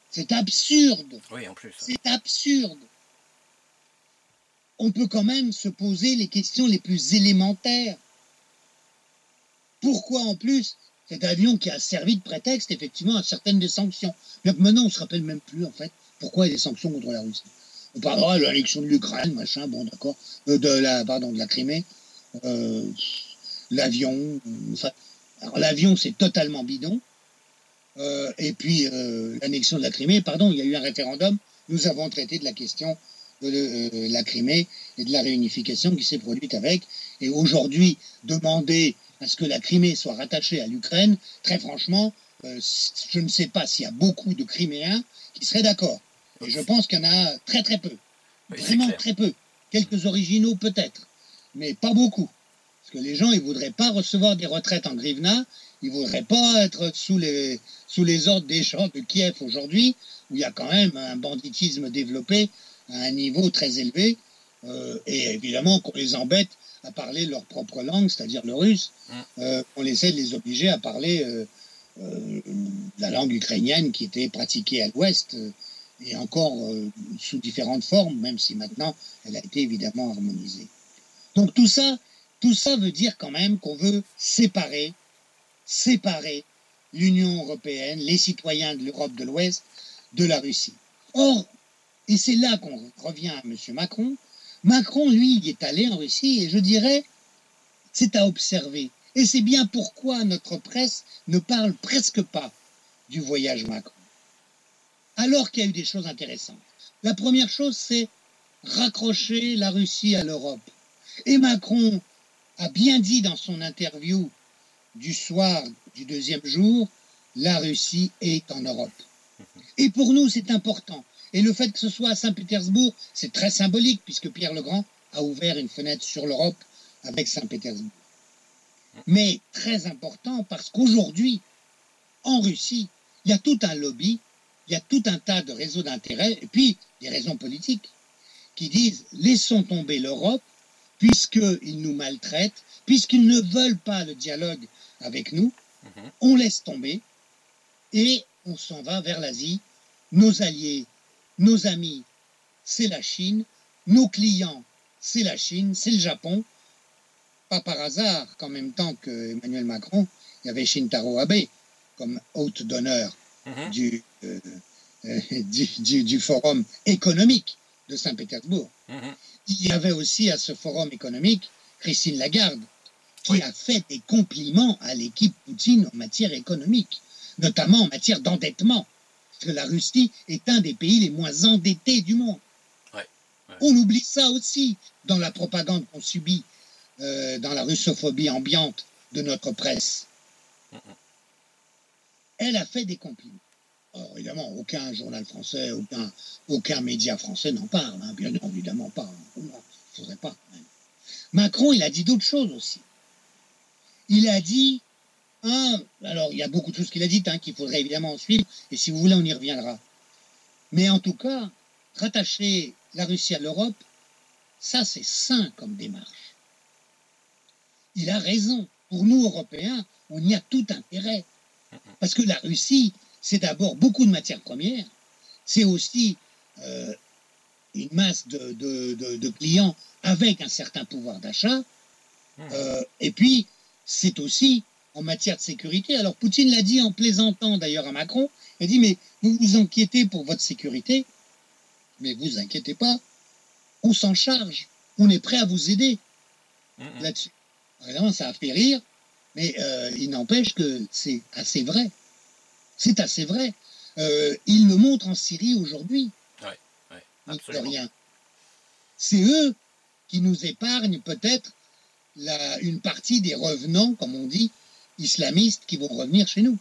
B: C'est absurde.
A: Oui, en plus.
B: C'est absurde. on peut quand même se poser les questions les plus élémentaires. Pourquoi en plus cet avion qui a servi de prétexte effectivement à certaines des sanctions? Maintenant, on ne se rappelle même plus en fait pourquoi il y a des sanctions contre la Russie. On parlera de l'annexion de l'Ukraine, machin, bon d'accord, de la Crimée, l'avion. Enfin, alors l'avion c'est totalement bidon. Et puis l'annexion de la Crimée, pardon, il y a eu un référendum. Nous avons traité de la question de la Crimée et de la réunification qui s'est produite avec. Et aujourd'hui, demander à ce que la Crimée soit rattachée à l'Ukraine, très franchement, je ne sais pas s'il y a beaucoup de Criméens qui seraient d'accord. Et je pense qu'il y en a très très peu.
A: Oui,
B: vraiment très peu. Quelques originaux peut-être, mais pas beaucoup. Parce que les gens, ils ne voudraient pas recevoir des retraites en grivna, ils ne voudraient pas être sous les ordres des gens de Kiev aujourd'hui, où il y a quand même un banditisme développé à un niveau très élevé, et évidemment qu'on les embête à parler leur propre langue, c'est-à-dire le russe. On essaie de les obliger à parler la langue ukrainienne qui était pratiquée à l'ouest, et encore sous différentes formes, même si maintenant elle a été évidemment harmonisée. Donc tout ça veut dire quand même qu'on veut séparer l'Union européenne, les citoyens de l'Europe de l'Ouest, de la Russie. Or, et c'est là qu'on revient à M. Macron, Macron, lui, il est allé en Russie, et je dirais, c'est à observer. Et c'est bien pourquoi notre presse ne parle presque pas du voyage Macron. Alors qu'il y a eu des choses intéressantes. La première chose, c'est raccrocher la Russie à l'Europe. Et Macron a bien dit dans son interview du soir du deuxième jour, la Russie est en Europe. Et pour nous, c'est important. Et le fait que ce soit à Saint-Pétersbourg, c'est très symbolique, puisque Pierre le Grand a ouvert une fenêtre sur l'Europe avec Saint-Pétersbourg. Mais très important parce qu'aujourd'hui, en Russie, il y a tout un lobby, il y a tout un tas de réseaux d'intérêt, et puis des raisons politiques, qui disent « laissons tomber l'Europe, puisqu'ils nous maltraitent, puisqu'ils ne veulent pas le dialogue avec nous, on laisse tomber, et on s'en va vers l'Asie. Nos alliés, nos amis, c'est la Chine, nos clients, c'est la Chine, c'est le Japon. » Pas par hasard qu'en même temps que Emmanuel Macron, il y avait Shintaro Abe comme hôte d'honneur du forum économique de Saint-Pétersbourg. Il y avait aussi à ce forum économique Christine Lagarde, qui a fait des compliments à l'équipe Poutine en matière économique, notamment en matière d'endettement, parce que la Russie est un des pays les moins endettés du monde. On oublie ça aussi dans la propagande qu'on subit, dans la russophobie ambiante de notre presse. Elle a fait des compliments. Alors, évidemment, aucun journal français, aucun média français n'en parle, hein, bien évidemment pas. Il ne faudrait pas. Même. Macron, il a dit d'autres choses aussi. Il a dit, alors il y a beaucoup de choses qu'il a dites qu'il faudrait évidemment suivre, et si vous voulez, on y reviendra. Mais en tout cas, rattacher la Russie à l'Europe, ça c'est sain comme démarche. Il a raison. Pour nous, Européens, on y a tout intérêt. Parce que la Russie, c'est d'abord beaucoup de matières premières, c'est aussi une masse de clients avec un certain pouvoir d'achat, et puis c'est aussi en matière de sécurité. Alors Poutine l'a dit en plaisantant d'ailleurs à Macron, il a dit mais vous vous inquiétez pour votre sécurité, mais vous inquiétez pas, on s'en charge, on est prêt à vous aider là-dessus. Évidemment, ça a fait rire, mais il n'empêche que c'est assez vrai. C'est assez vrai. Il le montre en Syrie aujourd'hui.
A: Absolument.
B: Rien. C'est eux qui nous épargnent peut-être une partie des revenants, comme on dit, islamistes qui vont revenir chez nous.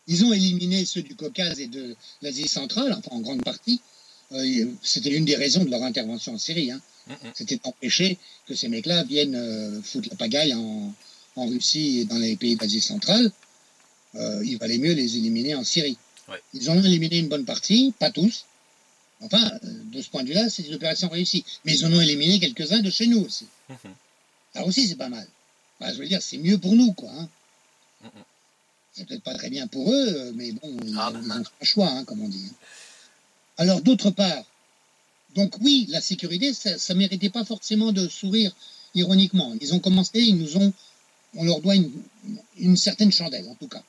B: Ils ont éliminé ceux du Caucase et de l'Asie centrale, enfin en grande partie. C'était l'une des raisons de leur intervention en Syrie. C'était d'empêcher que ces mecs-là viennent foutre la pagaille en Russie et dans les pays d'Asie centrale. Il valait mieux les éliminer en Syrie. Ils en ont éliminé une bonne partie, pas tous. Enfin, de ce point de vue-là, c'est une opération réussie. Mais ils en ont éliminé quelques-uns de chez nous aussi. Ça aussi, c'est pas mal. Enfin, je veux dire, c'est mieux pour nous, quoi. C'est peut-être pas très bien pour eux, mais bon, ils ont un choix, comme on dit. Alors, d'autre part, Donc oui, la sécurité, ça méritait pas forcément de sourire ironiquement. Ils ont commencé, on leur doit une certaine chandelle, en tout cas.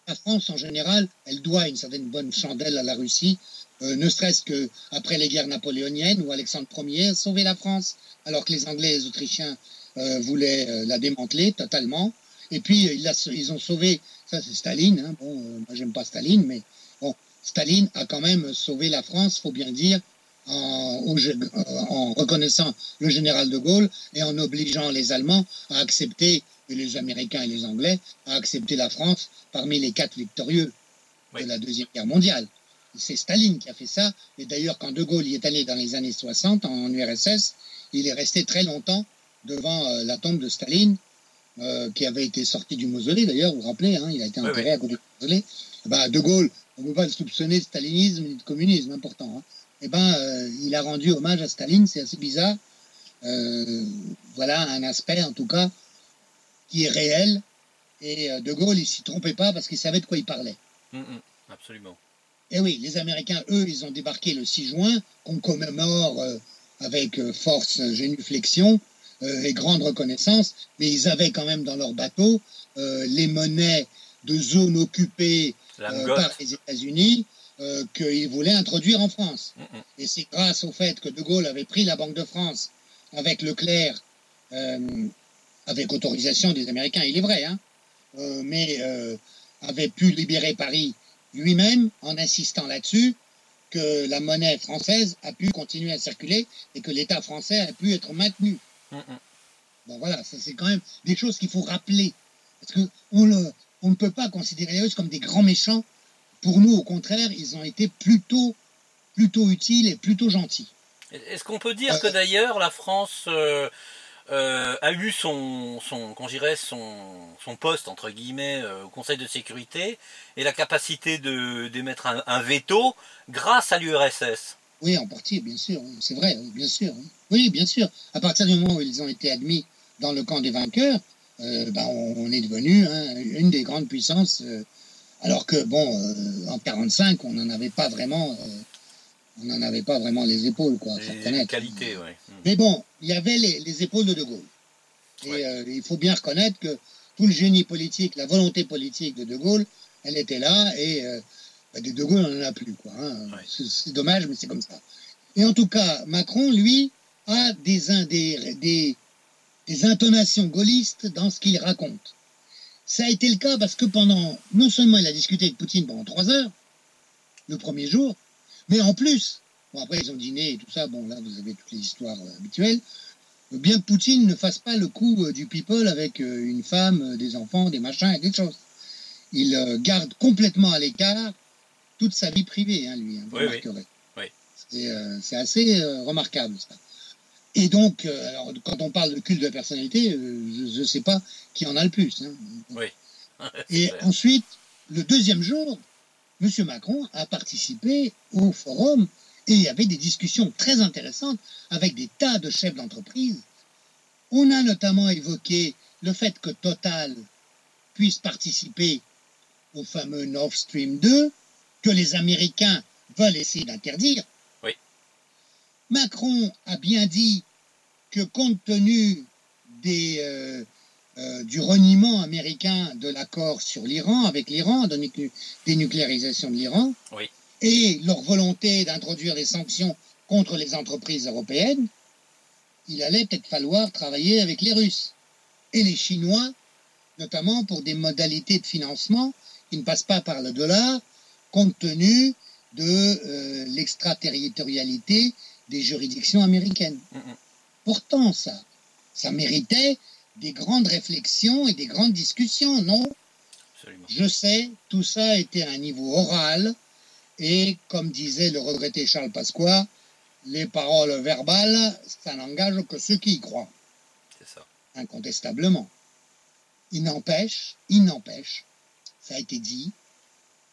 B: La France, en général, elle doit une certaine bonne chandelle à la Russie, ne serait-ce qu'après les guerres napoléoniennes, où Alexandre Ier a sauvé la France, alors que les Anglais et les Autrichiens voulaient la démanteler totalement. Et puis, ils ont sauvé, ça c'est Staline, hein, bon, moi j'aime pas Staline, mais bon, Staline a quand même sauvé la France, faut bien le dire, en reconnaissant le général de Gaulle et en obligeant les Allemands à accepter, et les Américains et les Anglais, à accepter la France parmi les 4 victorieux de la Deuxième Guerre mondiale. C'est Staline qui a fait ça, et d'ailleurs quand de Gaulle y est allé dans les années 60 en URSS, il est resté très longtemps devant la tombe de Staline, qui avait été sorti du mausolée d'ailleurs, vous vous rappelez, hein, il a été enterré à côté du mausolée. De Gaulle, on ne peut pas le soupçonner de stalinisme ni de communisme, important. Hein. Il a rendu hommage à Staline, c'est assez bizarre. Voilà un aspect, en tout cas, qui est réel. Et de Gaulle, il s'y trompait pas parce qu'il savait de quoi il parlait.
A: Absolument.
B: Et oui, les Américains, eux, ils ont débarqué le 6 juin, qu'on commémore avec force, génuflexion et grande reconnaissance, mais ils avaient quand même dans leur bateau les monnaies de zones occupées par les États-Unis qu'ils voulaient introduire en France. Et c'est grâce au fait que de Gaulle avait pris la Banque de France avec Leclerc, avec autorisation des Américains, il est vrai, hein, mais avait pu libérer Paris lui-même en insistant là-dessus que la monnaie française a pu continuer à circuler et que l'État français a pu être maintenu. Bon voilà, ça c'est quand même des choses qu'il faut rappeler. Parce qu'on ne peut pas considérer les Russes comme des grands méchants. Pour nous, au contraire, ils ont été plutôt utiles et plutôt gentils.
A: Est-ce qu'on peut dire que d'ailleurs la France a eu son poste, entre guillemets, au Conseil de sécurité et la capacité d'émettre un veto grâce à l'URSS?
B: Oui, en partie, bien sûr, c'est vrai, bien sûr. Oui, bien sûr. À partir du moment où ils ont été admis dans le camp des vainqueurs, on est devenu une des grandes puissances, alors que, bon, en 1945, on n'en avait pas vraiment les épaules, quoi.
A: Les qualités, oui.
B: Mais bon, il y avait les épaules de Gaulle. Et il faut bien reconnaître que tout le génie politique, la volonté politique de Gaulle, elle était là, et de Gaulle, on n'en a plus, quoi. Hein. C'est dommage, mais c'est comme ça. Et en tout cas, Macron, lui, a des intonations gaullistes dans ce qu'il raconte. Ça a été le cas parce que non seulement il a discuté avec Poutine pendant 3 heures, le premier jour, mais en plus, bon après ils ont dîné et tout ça, bon là vous avez toutes les histoires habituelles, bien que Poutine ne fasse pas le coup du people avec une femme, des enfants, des machins et des choses. Il garde complètement à l'écart toute sa vie privée, hein, lui, hein, vous remarquerez. C'est assez remarquable ça. Et donc, alors, quand on parle de culte de la personnalité, je ne sais pas qui en a le plus. Hein.
A: Oui.
B: Et ensuite, le deuxième jour, M. Macron a participé au forum et il y avait des discussions très intéressantes avec des tas de chefs d'entreprise. On a notamment évoqué le fait que Total puisse participer au fameux Nord Stream 2, que les Américains veulent essayer d'interdire. Macron a bien dit que compte tenu du reniement américain de l'accord sur l'Iran, avec l'Iran, de dénucléarisation de l'Iran, et leur volonté d'introduire des sanctions contre les entreprises européennes, il allait peut-être falloir travailler avec les Russes et les Chinois, notamment pour des modalités de financement qui ne passent pas par le dollar, compte tenu de l'extraterritorialité des juridictions américaines. Pourtant, ça méritait des grandes réflexions et des grandes discussions, non? Absolument. Je sais, tout ça était à un niveau oral, et comme disait le regretté Charles Pasqua, les paroles verbales, ça n'engage que ceux qui y croient.
A: C'est ça.
B: Incontestablement. Il n'empêche, ça a été dit,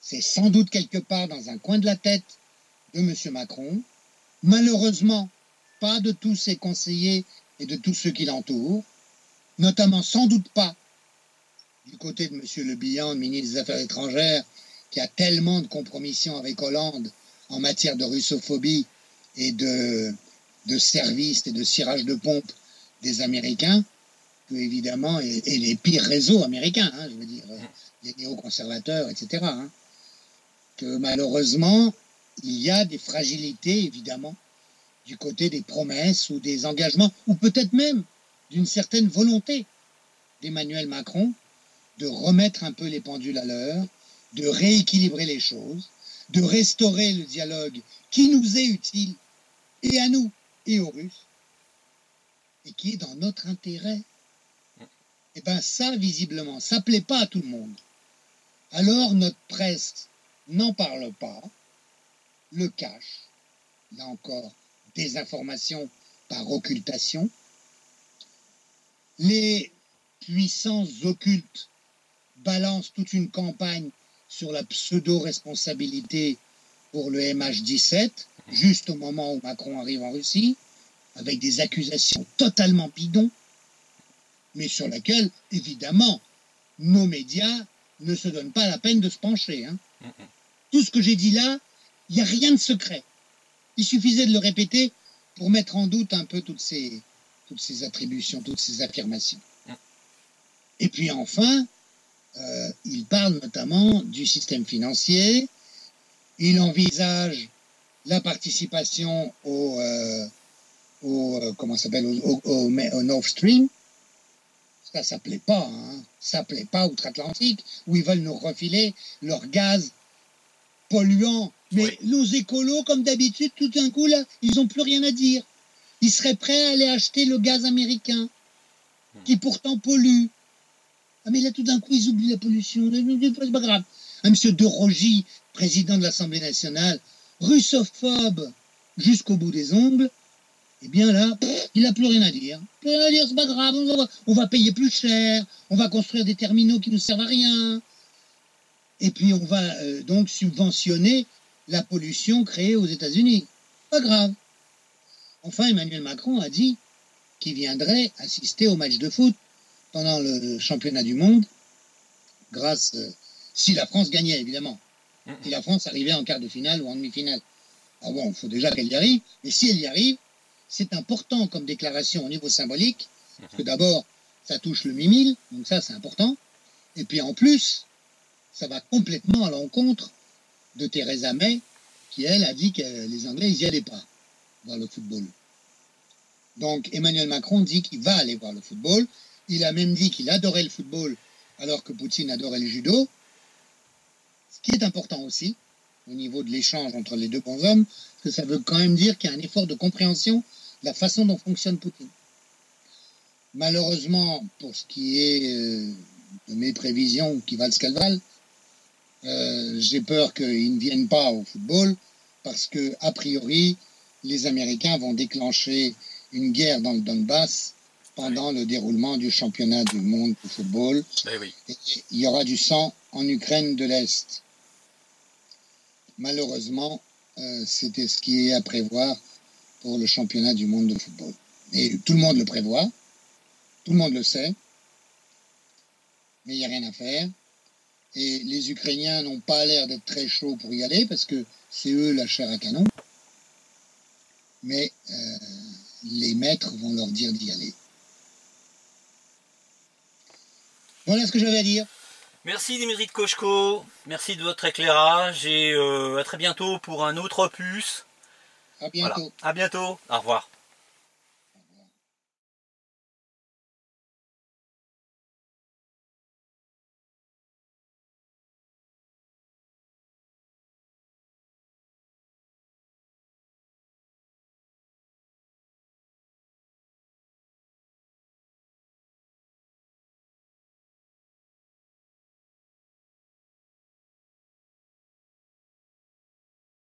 B: c'est sans doute quelque part dans un coin de la tête de M. Macron, malheureusement, pas de tous ses conseillers et de tous ceux qui l'entourent, notamment sans doute pas du côté de M. Le Bihan, ministre des Affaires étrangères, qui a tellement de compromissions avec Hollande en matière de russophobie et de service et de cirage de pompe des Américains que, évidemment, et les pires réseaux américains, hein, je veux dire, les néoconservateurs, etc., hein, que malheureusement, il y a des fragilités, évidemment, du côté des promesses ou des engagements, ou peut-être même d'une certaine volonté d'Emmanuel Macron de remettre un peu les pendules à l'heure, de rééquilibrer les choses, de restaurer le dialogue qui nous est utile, et à nous, et aux Russes, et qui est dans notre intérêt. Et bien ça, visiblement, ça ne plaît pas à tout le monde. Alors notre presse n'en parle pas, le cache, là encore, désinformation par occultation. Les puissances occultes balancent toute une campagne sur la pseudo-responsabilité pour le MH17, juste au moment où Macron arrive en Russie, avec des accusations totalement bidons, mais sur laquelle, évidemment, nos médias ne se donnent pas la peine de se pencher. Hein. Tout ce que j'ai dit là, il n'y a rien de secret. Il suffisait de le répéter pour mettre en doute un peu toutes ces attributions, toutes ces affirmations. Et puis enfin, il parle notamment du système financier, il envisage la participation au Nord Stream. Ça plaît pas, hein. Ça plaît pas outre-Atlantique, où ils veulent nous refiler leur gaz polluant. Mais oui, nos écolos, comme d'habitude, tout d'un coup, là, ils n'ont plus rien à dire. Ils seraient prêts à aller acheter le gaz américain, qui pourtant pollue. Ah mais là, tout d'un coup, ils oublient la pollution. C'est pas grave. Monsieur De Rogy, président de l'Assemblée nationale, russophobe jusqu'au bout des ongles, eh bien là, il n'a plus rien à dire. Plus rien à dire, c'est pas grave, on va payer plus cher, on va construire des terminaux qui ne nous servent à rien. Et puis on va donc subventionner la pollution créée aux États-Unis. Pas grave. Enfin, Emmanuel Macron a dit qu'il viendrait assister au match de foot pendant le championnat du monde, grâce, si la France gagnait évidemment, si la France arrivait en quart de finale ou en demi-finale. Ah bon, il faut déjà qu'elle y arrive, mais si elle y arrive, c'est important comme déclaration au niveau symbolique, parce que d'abord, ça touche le mi-mille, donc ça c'est important, et puis en plus, ça va complètement à l'encontre de Theresa May, qui elle a dit que les Anglais ils n'y allaient pas voir le football. Donc Emmanuel Macron dit qu'il va aller voir le football, il a même dit qu'il adorait le football alors que Poutine adorait le judo, ce qui est important aussi au niveau de l'échange entre les deux bonshommes, parce que ça veut quand même dire qu'il y a un effort de compréhension de la façon dont fonctionne Poutine. Malheureusement, pour ce qui est de mes prévisions qui valent ce qu'elles valent, j'ai peur qu'ils ne viennent pas au football parce que, a priori, les Américains vont déclencher une guerre dans le Donbass pendant le déroulement du championnat du monde de football.
A: Oui.
B: Et il y aura du sang en Ukraine de l'Est. Malheureusement, c'était ce qui est à prévoir pour le championnat du monde de football. Et tout le monde le prévoit, tout le monde le sait, mais il n'y a rien à faire. Et les Ukrainiens n'ont pas l'air d'être très chauds pour y aller, parce que c'est eux la chair à canon. Mais les maîtres vont leur dire d'y aller. Voilà ce que j'avais à dire.
A: Merci Dimitri de Kochko, merci de votre éclairage et à très bientôt pour un autre opus.
B: À bientôt.
A: Voilà. À bientôt, au revoir.